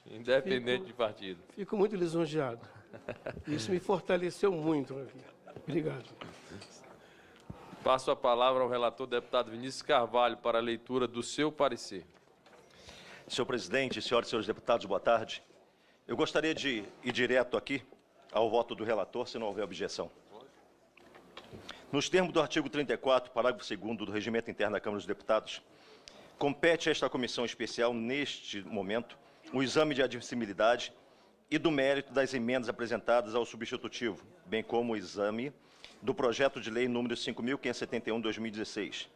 Independente de partido. Fico muito lisonjeado. Isso me fortaleceu muito. Obrigado. Passo a palavra ao relator, deputado Vinícius Carvalho, para a leitura do seu parecer. Senhor presidente, senhoras e senhores deputados, boa tarde. Eu gostaria de ir direto aqui ao voto do relator, se não houver objeção. Nos termos do artigo 34, parágrafo 2º do Regimento Interno da Câmara dos Deputados, compete a esta comissão especial, neste momento, o exame de admissibilidade e do mérito das emendas apresentadas ao substitutivo, bem como o exame do projeto de lei número 5.571/2016.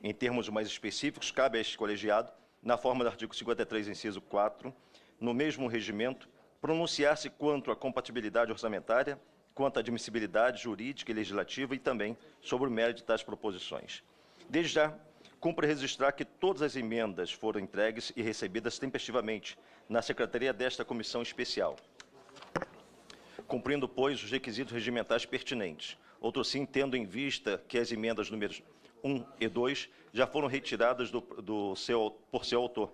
Em termos mais específicos, cabe a este colegiado, na forma do artigo 53, inciso 4, no mesmo regimento, pronunciar-se quanto à compatibilidade orçamentária, quanto à admissibilidade jurídica e legislativa e também sobre o mérito de tais proposições. Desde já, cumpre registrar que todas as emendas foram entregues e recebidas tempestivamente na secretaria desta comissão especial, cumprindo, pois, os requisitos regimentais pertinentes. Outro sim, tendo em vista que as emendas números 1 e 2 já foram retiradas por seu autor.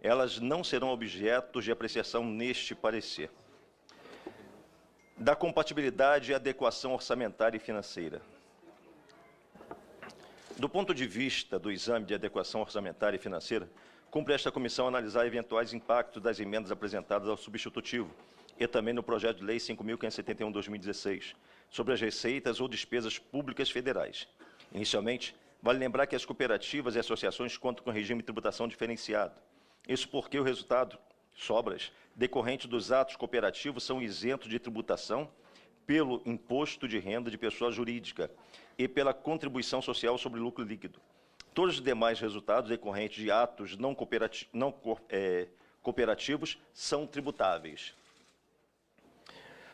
Elas não serão objetos de apreciação neste parecer. Da compatibilidade e adequação orçamentária e financeira. Do ponto de vista do exame de adequação orçamentária e financeira, cumpre esta comissão analisar eventuais impactos das emendas apresentadas ao substitutivo e também no projeto de lei 5.571/2016, sobre as receitas ou despesas públicas federais. Inicialmente, vale lembrar que as cooperativas e associações contam com regime de tributação diferenciado. Isso porque o resultado, sobras, decorrentes dos atos cooperativos são isentos de tributação pelo imposto de renda de pessoa jurídica e pela contribuição social sobre lucro líquido. Todos os demais resultados decorrentes de atos não cooperativos são tributáveis.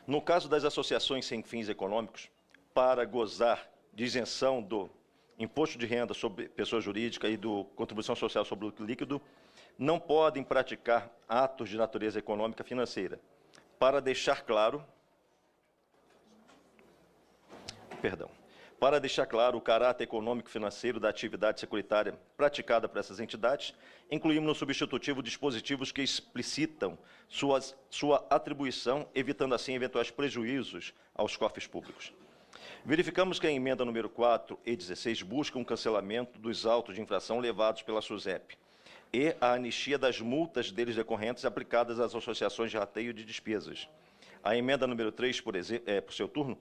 No caso das associações sem fins econômicos, para gozar de isenção do imposto de renda sobre pessoa jurídica e do contribuição social sobre lucro líquido, não podem praticar atos de natureza econômica e financeira. Para deixar claro o caráter econômico e financeiro da atividade securitária praticada por essas entidades, incluímos no substitutivo dispositivos que explicitam sua atribuição, evitando assim eventuais prejuízos aos cofres públicos. Verificamos que a emenda número 4 e 16 busca um cancelamento dos autos de infração levados pela SUSEP e a anistia das multas deles decorrentes aplicadas às associações de rateio de despesas. A emenda número 3, por seu turno,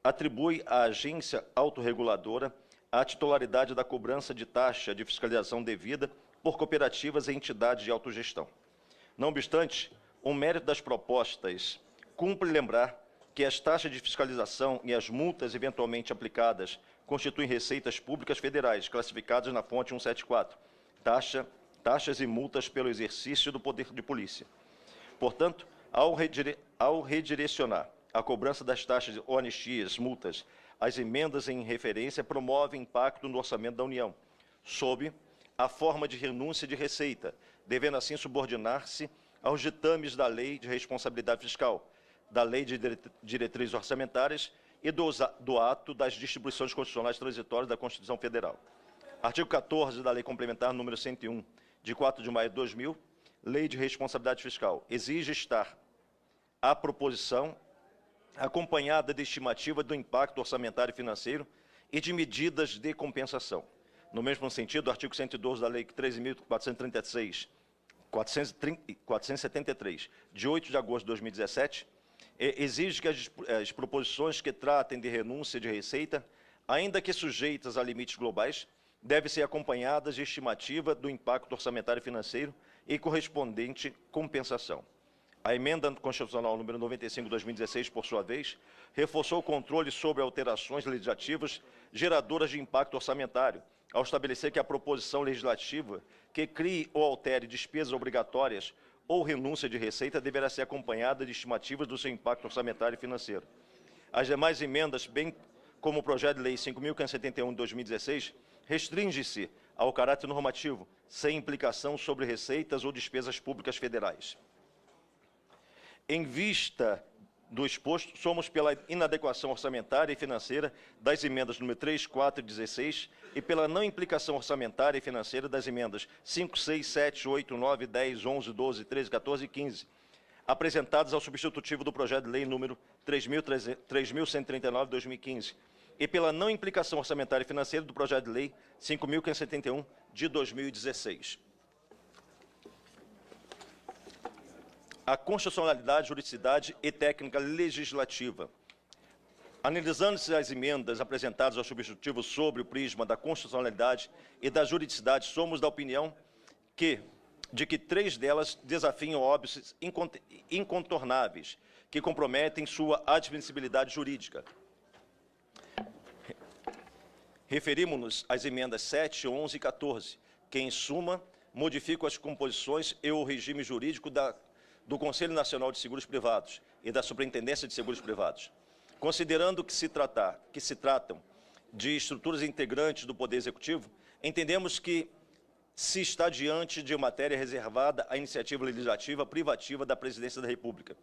atribui à agência autorreguladora a titularidade da cobrança de taxa de fiscalização devida por cooperativas e entidades de autogestão. Não obstante, o mérito das propostas cumpre lembrar que as taxas de fiscalização e as multas eventualmente aplicadas constituem receitas públicas federais, classificadas na fonte 174, taxas e multas pelo exercício do poder de polícia. Portanto, ao redirecionar a cobrança das taxas ou anistias, multas, as emendas em referência promovem impacto no orçamento da União, sob a forma de renúncia de receita, devendo assim subordinar-se aos ditames da Lei de Responsabilidade Fiscal, da Lei de Diretrizes Orçamentárias e do ato das distribuições constitucionais transitórias da Constituição Federal. Artigo 14 da Lei Complementar número 101, de 4 de maio de 2000, Lei de Responsabilidade Fiscal, exige estar a proposição acompanhada de estimativa do impacto orçamentário e financeiro e de medidas de compensação. No mesmo sentido, o artigo 112 da Lei 13.473, de 8 de agosto de 2017, exige que as proposições que tratem de renúncia de receita, ainda que sujeitas a limites globais, devem ser acompanhadas de estimativa do impacto orçamentário e financeiro e correspondente compensação. A emenda constitucional número 95 de 2016, por sua vez, reforçou o controle sobre alterações legislativas geradoras de impacto orçamentário, ao estabelecer que a proposição legislativa que crie ou altere despesas obrigatórias ou renúncia de receita deverá ser acompanhada de estimativas do seu impacto orçamentário e financeiro. As demais emendas, bem como o projeto de lei 5.571 de 2016, restringe-se ao caráter normativo, sem implicação sobre receitas ou despesas públicas federais. Em vista do exposto, somos pela inadequação orçamentária e financeira das emendas número 3, 4 e 16 e pela não implicação orçamentária e financeira das emendas 5, 6, 7, 8, 9, 10, 11, 12, 13, 14 e 15, apresentadas ao substitutivo do projeto de lei número 3.139 de 2015, e pela não implicação orçamentária e financeira do projeto de lei 5.571 de 2016. A constitucionalidade, juridicidade e técnica legislativa. Analisando-se as emendas apresentadas ao substitutivo sobre o prisma da constitucionalidade e da juridicidade, somos da opinião de que 3 delas desafiam óbices incontornáveis, que comprometem sua admissibilidade jurídica. Referimos-nos às emendas 7, 11 e 14, que, em suma, modificam as composições e o regime jurídico do Conselho Nacional de Seguros Privados e da Superintendência de Seguros Privados. Considerando que se tratam de estruturas integrantes do Poder Executivo, entendemos que se está diante de matéria reservada à iniciativa legislativa privativa da Presidência da República,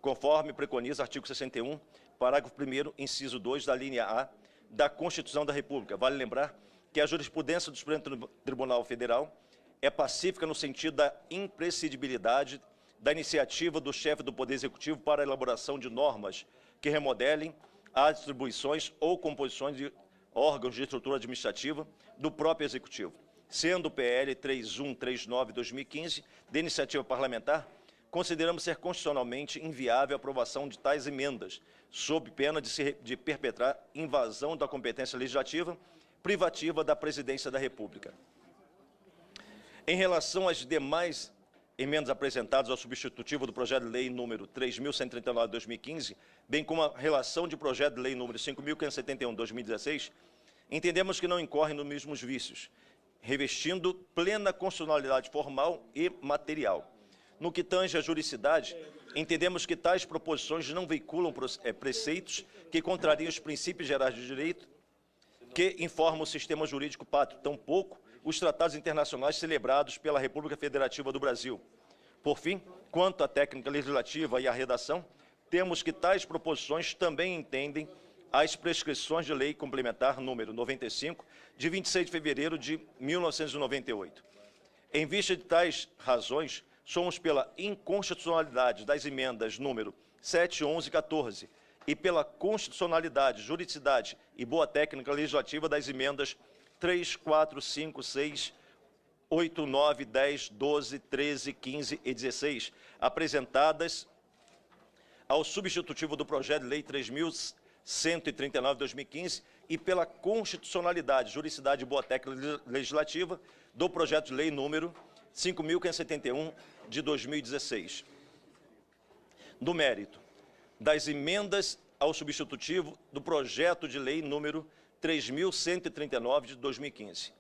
conforme preconiza o artigo 61, parágrafo 1º, inciso 2 da linha A da Constituição da República. Vale lembrar que a jurisprudência do Supremo Tribunal Federal é pacífica no sentido da imprescindibilidade da iniciativa do chefe do Poder Executivo para a elaboração de normas que remodelem as atribuições ou composições de órgãos de estrutura administrativa do próprio Executivo. Sendo o PL 3139/2015 de iniciativa parlamentar, consideramos ser constitucionalmente inviável a aprovação de tais emendas, sob pena de perpetrar invasão da competência legislativa privativa da Presidência da República. Em relação às demais emendas apresentadas ao substitutivo do projeto de lei número 3.139 de 2015, bem como a relação de projeto de lei número 5.571 de 2016, entendemos que não incorrem nos mesmos vícios, revestindo plena constitucionalidade formal e material. No que tange à juridicidade, entendemos que tais proposições não veiculam preceitos que contrariam os princípios gerais de direito que informam o sistema jurídico pátrio, tampouco os tratados internacionais celebrados pela República Federativa do Brasil. Por fim, quanto à técnica legislativa e à redação, temos que tais proposições também entendem as prescrições de lei complementar número 95, de 26 de fevereiro de 1998. Em vista de tais razões, somos pela inconstitucionalidade das emendas número 7, 11 e 14 e pela constitucionalidade, juridicidade e boa técnica legislativa das emendas 3, 4, 5, 6, 8, 9, 10, 12, 13, 15 e 16, apresentadas ao substitutivo do projeto de lei 3.139 de 2015 e pela constitucionalidade, juridicidade e boa técnica legislativa do projeto de lei número 5.571 de 2016. Do mérito das emendas ao substitutivo do projeto de lei número 3.139 de 2015.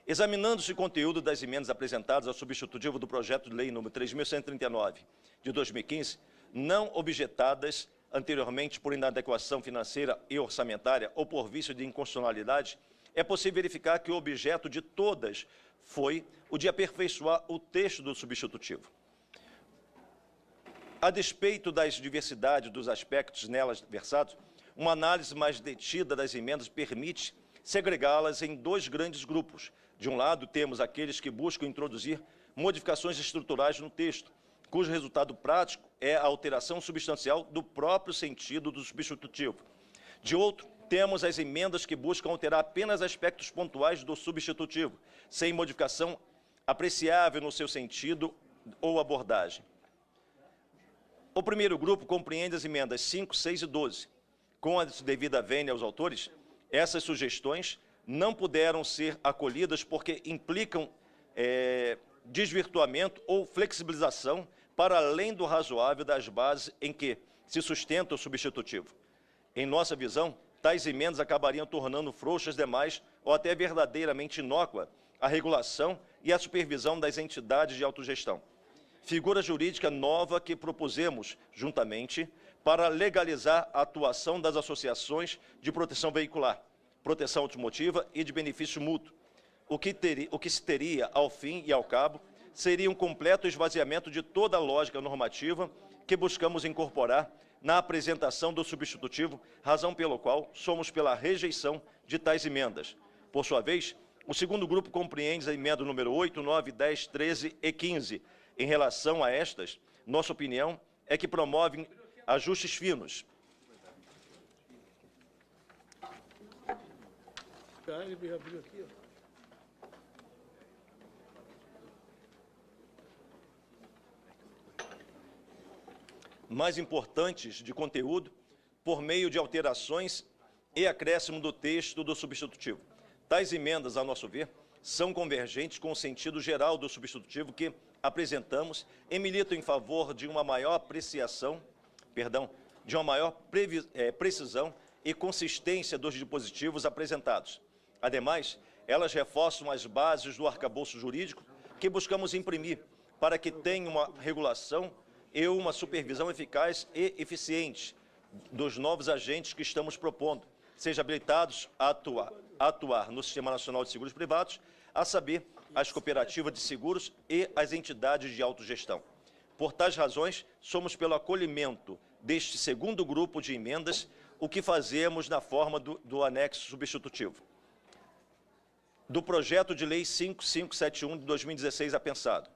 Examinando-se o conteúdo das emendas apresentadas ao substitutivo do projeto de lei número 3.139 de 2015, não objetadas anteriormente por inadequação financeira e orçamentária ou por vício de inconstitucionalidade, é possível verificar que o objeto de todas foi o de aperfeiçoar o texto do substitutivo. A despeito das diversidades dos aspectos nelas versados, uma análise mais detida das emendas permite segregá-las em 2 grandes grupos. De um lado, temos aqueles que buscam introduzir modificações estruturais no texto, cujo resultado prático é a alteração substancial do próprio sentido do substitutivo. De outro, temos as emendas que buscam alterar apenas aspectos pontuais do substitutivo, sem modificação apreciável no seu sentido ou abordagem. O primeiro grupo compreende as emendas 5, 6 e 12. Com a devida vênia aos autores, essas sugestões não puderam ser acolhidas porque implicam desvirtuamento ou flexibilização para além do razoável das bases em que se sustenta o substitutivo. Em nossa visão, tais emendas acabariam tornando frouxas demais ou até verdadeiramente inócua a regulação e a supervisão das entidades de autogestão. Figura jurídica nova que propusemos, juntamente, para legalizar a atuação das associações de proteção veicular, proteção automotiva e de benefício mútuo. O que se teria, ao fim e ao cabo, seria um completo esvaziamento de toda a lógica normativa que buscamos incorporar na apresentação do substitutivo, razão pela qual somos pela rejeição de tais emendas. Por sua vez, o segundo grupo compreende a emenda número 8, 9, 10, 13 e 15. Em relação a estas, nossa opinião é que promovem ajustes finos. Ele me abriu aqui, ó. Mais importantes de conteúdo, por meio de alterações e acréscimo do texto do substitutivo. Tais emendas, a nosso ver, são convergentes com o sentido geral do substitutivo que apresentamos e militam em favor de uma maior precisão e consistência dos dispositivos apresentados. Ademais, elas reforçam as bases do arcabouço jurídico que buscamos imprimir para que tenha uma regulação e uma supervisão eficaz e eficiente dos novos agentes que estamos propondo, sejam habilitados a atuar no Sistema Nacional de Seguros Privados, a saber, as cooperativas de seguros e as entidades de autogestão. Por tais razões, somos pelo acolhimento deste segundo grupo de emendas, o que fazemos na forma do anexo substitutivo. Do projeto de lei 5571 de 2016 apensado.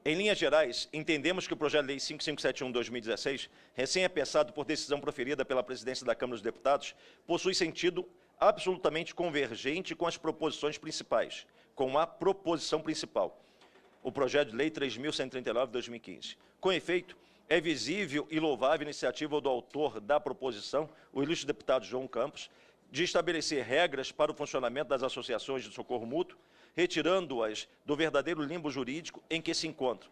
Em linhas gerais, entendemos que o projeto de lei 5571 de 2016, recém-apensado por decisão proferida pela presidência da Câmara dos Deputados, possui sentido absolutamente convergente com as proposições principais, com a proposição principal, o projeto de lei 3.139 de 2015. Com efeito, é visível e louvável a iniciativa do autor da proposição, o ilustre deputado João Campos, de estabelecer regras para o funcionamento das associações de socorro mútuo, retirando-as do verdadeiro limbo jurídico em que se encontram.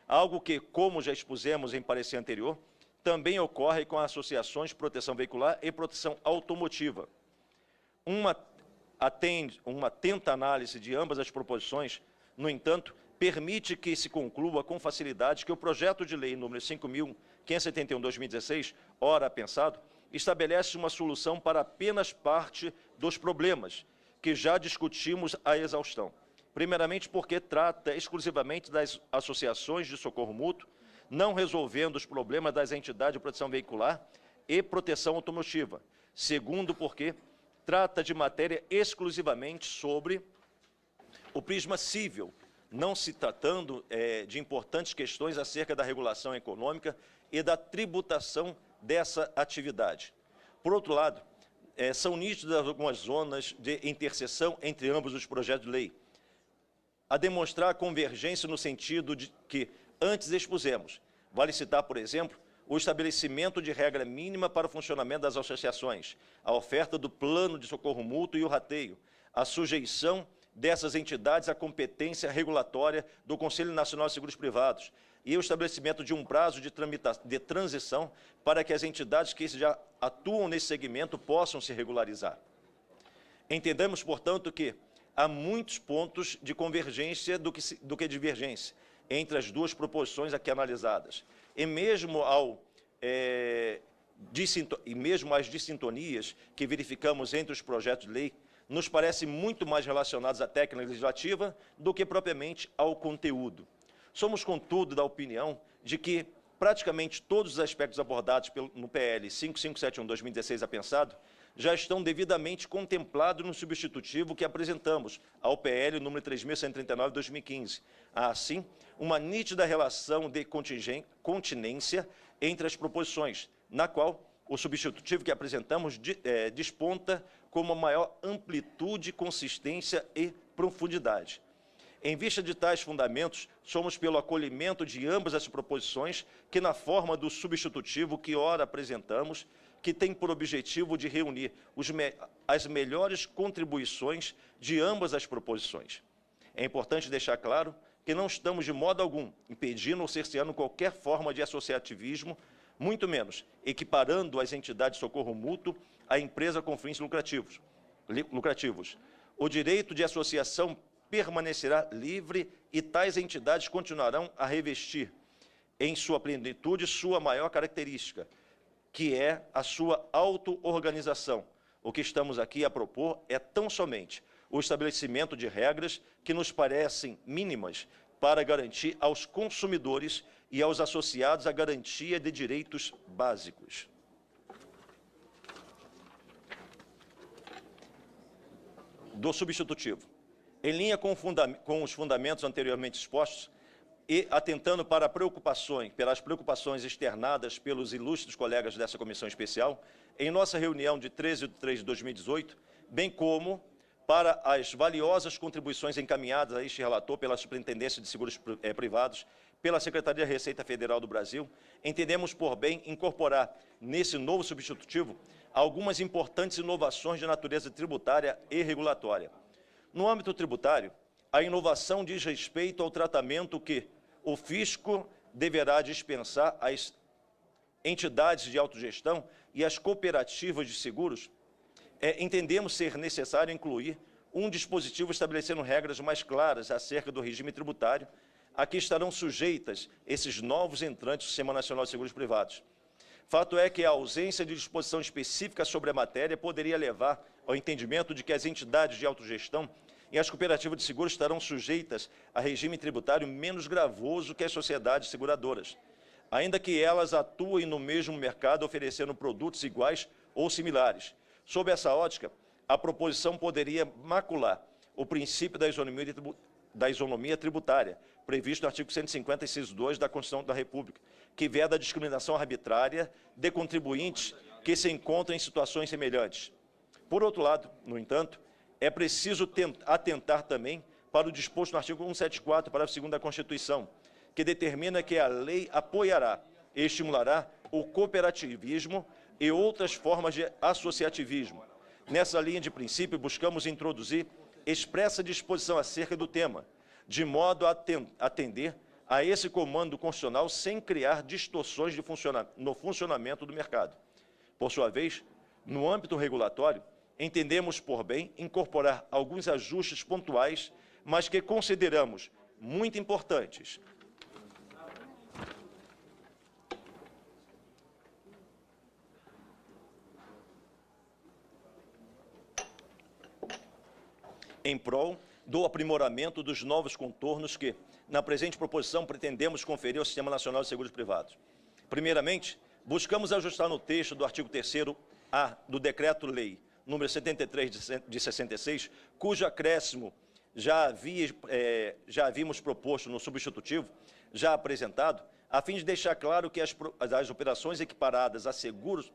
Algo que, como já expusemos em parecer anterior, também ocorre com associações de proteção veicular e proteção automotiva. Uma atenta análise de ambas as proposições, no entanto, permite que se conclua com facilidade que o projeto de lei número 5.571 de 2016, ora pensado, estabelece uma solução para apenas parte dos problemas que já discutimos à exaustão. Primeiramente porque trata exclusivamente das associações de socorro mútuo, não resolvendo os problemas das entidades de proteção veicular e proteção automotiva. Segundo porque trata de matéria exclusivamente sobre o prisma civil, não se tratando de importantes questões acerca da regulação econômica e da tributação dessa atividade. Por outro lado, são nítidas algumas zonas de interseção entre ambos os projetos de lei, a demonstrar a convergência no sentido de que antes expusemos. Vale citar, por exemplo, o estabelecimento de regra mínima para o funcionamento das associações, a oferta do plano de socorro mútuo e o rateio, a sujeição dessas entidades à competência regulatória do Conselho Nacional de Seguros Privados e o estabelecimento de um prazo de transição para que as entidades que já atuam nesse segmento possam se regularizar. Entendemos, portanto, que há muitos pontos de convergência do que divergência entre as duas proposições aqui analisadas. E mesmo as dissintonias que verificamos entre os projetos de lei, nos parecem muito mais relacionados à técnica legislativa do que propriamente ao conteúdo. Somos, contudo, da opinião de que praticamente todos os aspectos abordados no PL 5571 de 2016 apensado já estão devidamente contemplados no substitutivo que apresentamos ao PL número 3.139 de 2015. Há, assim, uma nítida relação de continência entre as proposições, na qual o substitutivo que apresentamos desponta com uma maior amplitude, consistência e profundidade. Em vista de tais fundamentos, somos pelo acolhimento de ambas as proposições que, na forma do substitutivo que ora apresentamos, que tem por objetivo de reunir as melhores contribuições de ambas as proposições. É importante deixar claro que não estamos de modo algum impedindo ou cerceando qualquer forma de associativismo, muito menos equiparando as entidades de socorro mútuo à empresa com fins lucrativos. O direito de associação permanecerá livre e tais entidades continuarão a revestir, em sua plenitude, sua maior característica, que é a sua auto-organização. O que estamos aqui a propor é tão somente o estabelecimento de regras que nos parecem mínimas para garantir aos consumidores e aos associados a garantia de direitos básicos. Do substitutivo. Em linha com os fundamentos anteriormente expostos e atentando pelas preocupações externadas pelos ilustres colegas dessa comissão especial, em nossa reunião de 13 de 3 de 2018, bem como para as valiosas contribuições encaminhadas a este relator pela Superintendência de Seguros Privados, pela Secretaria da Receita Federal do Brasil, entendemos por bem incorporar nesse novo substitutivo algumas importantes inovações de natureza tributária e regulatória. No âmbito tributário, a inovação diz respeito ao tratamento que o fisco deverá dispensar às entidades de autogestão e às cooperativas de seguros. Entendemos ser necessário incluir um dispositivo estabelecendo regras mais claras acerca do regime tributário a que estarão sujeitas esses novos entrantes do Sistema Nacional de Seguros Privados. Fato é que a ausência de disposição específica sobre a matéria poderia levar ao entendimento de que as entidades de autogestão e as cooperativas de seguros estarão sujeitas a regime tributário menos gravoso que as sociedades seguradoras, ainda que elas atuem no mesmo mercado oferecendo produtos iguais ou similares. Sob essa ótica, a proposição poderia macular o princípio da isonomia tributária, previsto no artigo 150, inciso 2 da Constituição da República, que veda a discriminação arbitrária de contribuintes que se encontram em situações semelhantes. Por outro lado, no entanto, é preciso atentar também para o disposto no artigo 174, parágrafo 2º da Constituição, que determina que a lei apoiará e estimulará o cooperativismo e outras formas de associativismo. Nessa linha de princípio, buscamos introduzir expressa disposição acerca do tema, de modo a atender a esse comando constitucional sem criar distorções no funcionamento do mercado. Por sua vez, no âmbito regulatório, entendemos por bem incorporar alguns ajustes pontuais, mas que consideramos muito importantes. Em prol do aprimoramento dos novos contornos que, na presente proposição, pretendemos conferir ao Sistema Nacional de Seguros Privados. Primeiramente, buscamos ajustar no texto do artigo 3º-A do Decreto-Lei número 73 de 66, cujo acréscimo já havíamos proposto no substitutivo, já apresentado, a fim de deixar claro que as operações equiparadas a seguros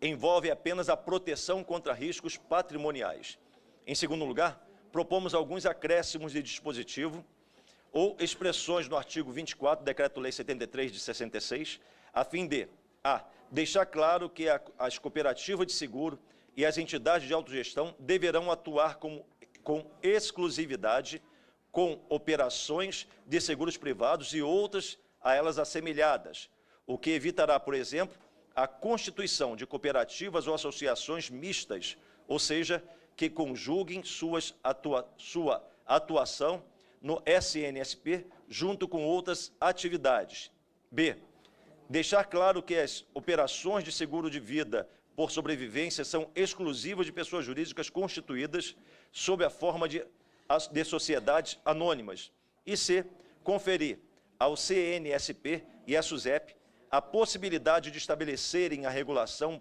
envolvem apenas a proteção contra riscos patrimoniais. Em segundo lugar, propomos alguns acréscimos de dispositivo ou expressões no artigo 24 do Decreto-Lei 73 de 66, a fim de deixar claro que as cooperativas de seguro e as entidades de autogestão deverão atuar com exclusividade com operações de seguros privados e outras a elas assemelhadas, o que evitará, por exemplo, a constituição de cooperativas ou associações mistas, ou seja, que conjuguem sua atuação no SNSP junto com outras atividades. B. Deixar claro que as operações de seguro de vida por sobrevivência são exclusivas de pessoas jurídicas constituídas sob a forma de sociedades anônimas. E C. Conferir ao CNSP e à SUSEP a possibilidade de estabelecerem a regulação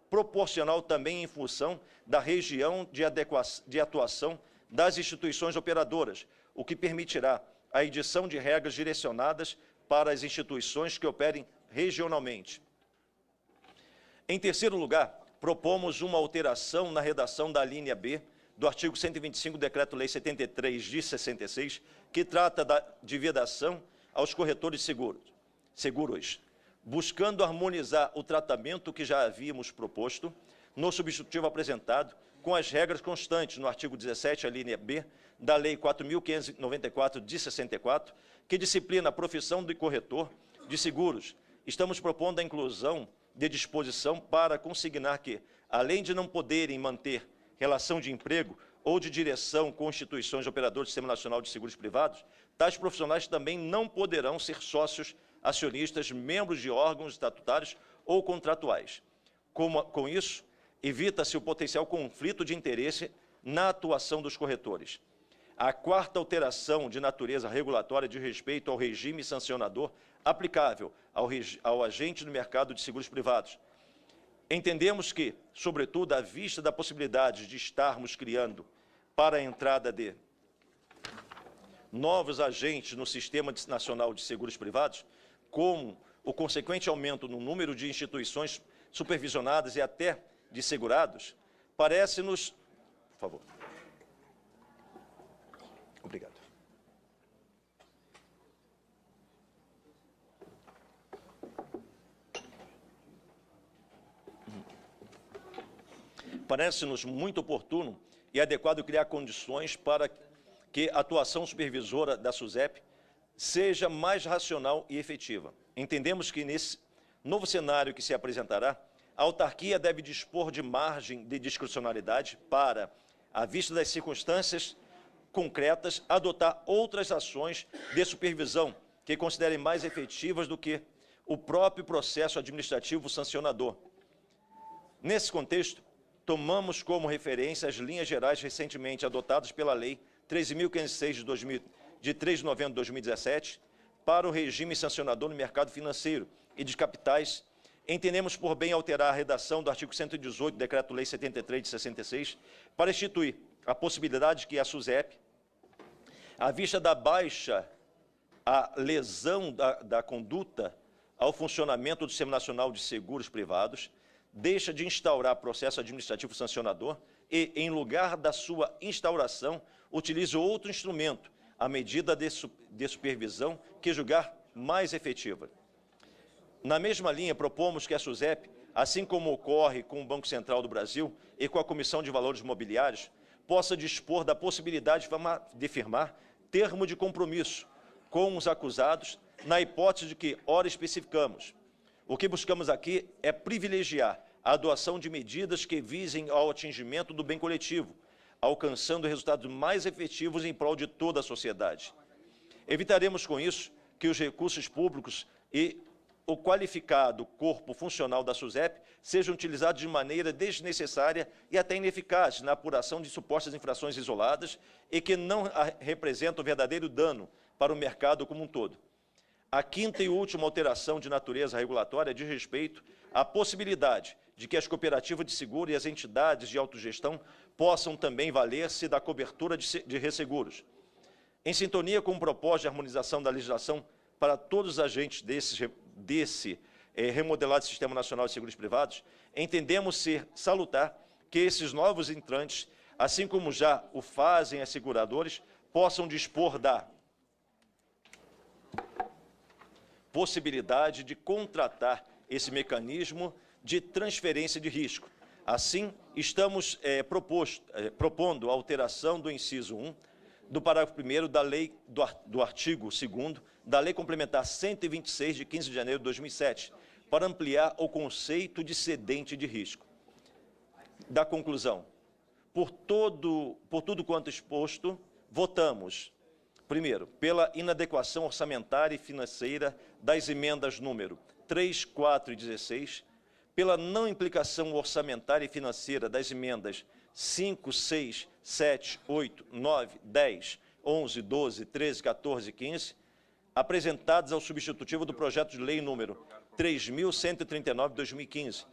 proporcional também em função da região de atuação das instituições operadoras, o que permitirá a edição de regras direcionadas para as instituições que operem regionalmente. Em terceiro lugar, propomos uma alteração na redação da linha B do artigo 125 do Decreto-Lei 73 de 66, que trata de vedação aos corretores seguros, buscando harmonizar o tratamento que já havíamos proposto no substitutivo apresentado com as regras constantes no artigo 17, a linha B, da Lei 4.594 de 64, que disciplina a profissão de corretor de seguros. Estamos propondo a inclusão de disposição para consignar que, além de não poderem manter relação de emprego ou de direção com instituições operadoras do Sistema Nacional de Seguros Privados, tais profissionais também não poderão ser sócios acionistas, membros de órgãos estatutários ou contratuais. Com isso, evita-se o potencial conflito de interesse na atuação dos corretores. A quarta alteração de natureza regulatória diz respeito ao regime sancionador aplicável ao agente no mercado de seguros privados. Entendemos que, sobretudo, à vista da possibilidade de estarmos criando para a entrada de novos agentes no Sistema Nacional de Seguros Privados, como o consequente aumento no número de instituições supervisionadas e até de segurados, parece-nos... Por favor. Obrigado. Parece-nos muito oportuno e adequado criar condições para que a atuação supervisora da SUSEP seja mais racional e efetiva. Entendemos que, nesse novo cenário que se apresentará, a autarquia deve dispor de margem de discricionalidade para, à vista das circunstâncias concretas, adotar outras ações de supervisão que considerem mais efetivas do que o próprio processo administrativo sancionador. Nesse contexto, tomamos como referência as linhas gerais recentemente adotadas pela Lei 13.506 de 3 de novembro de 2017 para o regime sancionador no mercado financeiro e de capitais. Entendemos por bem alterar a redação do artigo 118 do Decreto-Lei 73 de 66 para instituir a possibilidade de que a SUSEP, à vista da baixa, a lesão da conduta ao funcionamento do Sistema Nacional de Seguros Privados, deixa de instaurar processo administrativo sancionador e, em lugar da sua instauração, utilize outro instrumento, a medida de supervisão que julgar mais efetiva. Na mesma linha, propomos que a SUSEP, assim como ocorre com o Banco Central do Brasil e com a Comissão de Valores Mobiliários, possa dispor da possibilidade de firmar termo de compromisso com os acusados, na hipótese de que, ora especificamos, o que buscamos aqui é privilegiar a adoção de medidas que visem ao atingimento do bem coletivo, alcançando resultados mais efetivos em prol de toda a sociedade. Evitaremos com isso que os recursos públicos e o qualificado corpo funcional da SUSEP sejam utilizados de maneira desnecessária e até ineficaz na apuração de supostas infrações isoladas e que não representam verdadeiro dano para o mercado como um todo. A quinta e última alteração de natureza regulatória diz respeito à possibilidade de que as cooperativas de seguro e as entidades de autogestão possam também valer-se da cobertura de resseguros. Em sintonia com o propósito de harmonização da legislação para todos os agentes desse remodelado Sistema Nacional de Seguros Privados, entendemos ser salutar que esses novos entrantes, assim como já o fazem as seguradoras, possam dispor da possibilidade de contratar esse mecanismo de transferência de risco. Assim, estamos propondo a alteração do inciso 1 do parágrafo 1º da lei do artigo 2º da Lei Complementar 126, de 15 de janeiro de 2007, para ampliar o conceito de cedente de risco. Da conclusão, por tudo quanto exposto, votamos, primeiro, pela inadequação orçamentária e financeira das emendas número 3, 4 e 16, pela não implicação orçamentária e financeira das emendas 5, 6, 7, 8, 9, 10, 11, 12, 13, 14 e 15, apresentadas ao substitutivo do projeto de lei número 3.139 de 2015,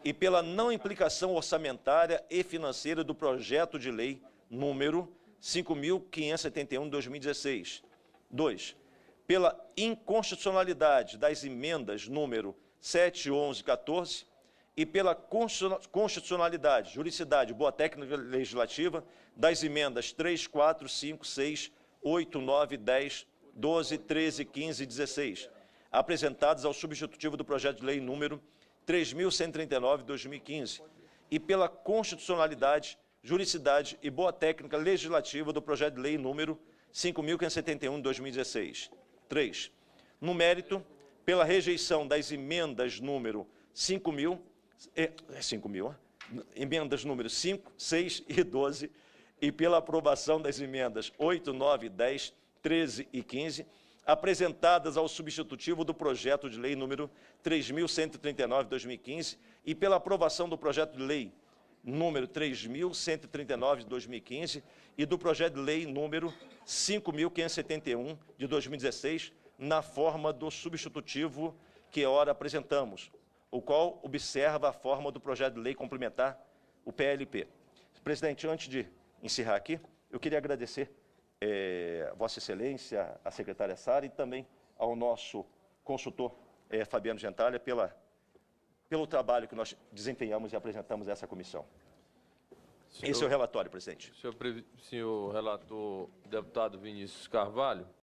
e pela não implicação orçamentária e financeira do projeto de lei número 5.571 de 2016. 2. Pela inconstitucionalidade das emendas número 7, 11 e 14, e pela constitucionalidade, juridicidade e boa técnica legislativa das emendas 3, 4, 5, 6, 8, 9, 10, 12, 13, 15 e 16, apresentadas ao substitutivo do projeto de lei número 3.139 de 2015, e pela constitucionalidade, juridicidade e boa técnica legislativa do projeto de lei número 5.571 de 2016. 3. No mérito, pela rejeição das emendas número emendas número 5, 6 e 12, e pela aprovação das emendas 8, 9, 10, 13 e 15, apresentadas ao substitutivo do projeto de lei número 3.139 de 2015, e pela aprovação do projeto de lei número 3.139, de 2015, e do projeto de lei número 5.571, de 2016, na forma do substitutivo que ora apresentamos, o qual observa a forma do projeto de lei complementar, o PLP. Presidente, antes de encerrar aqui, eu queria agradecer Vossa Excelência, a secretária Sara, e também ao nosso consultor Fabiano Gentalha pelo trabalho que nós desempenhamos e apresentamos a essa comissão. Esse é o relatório, presidente. Senhor relator, deputado Vinícius Carvalho.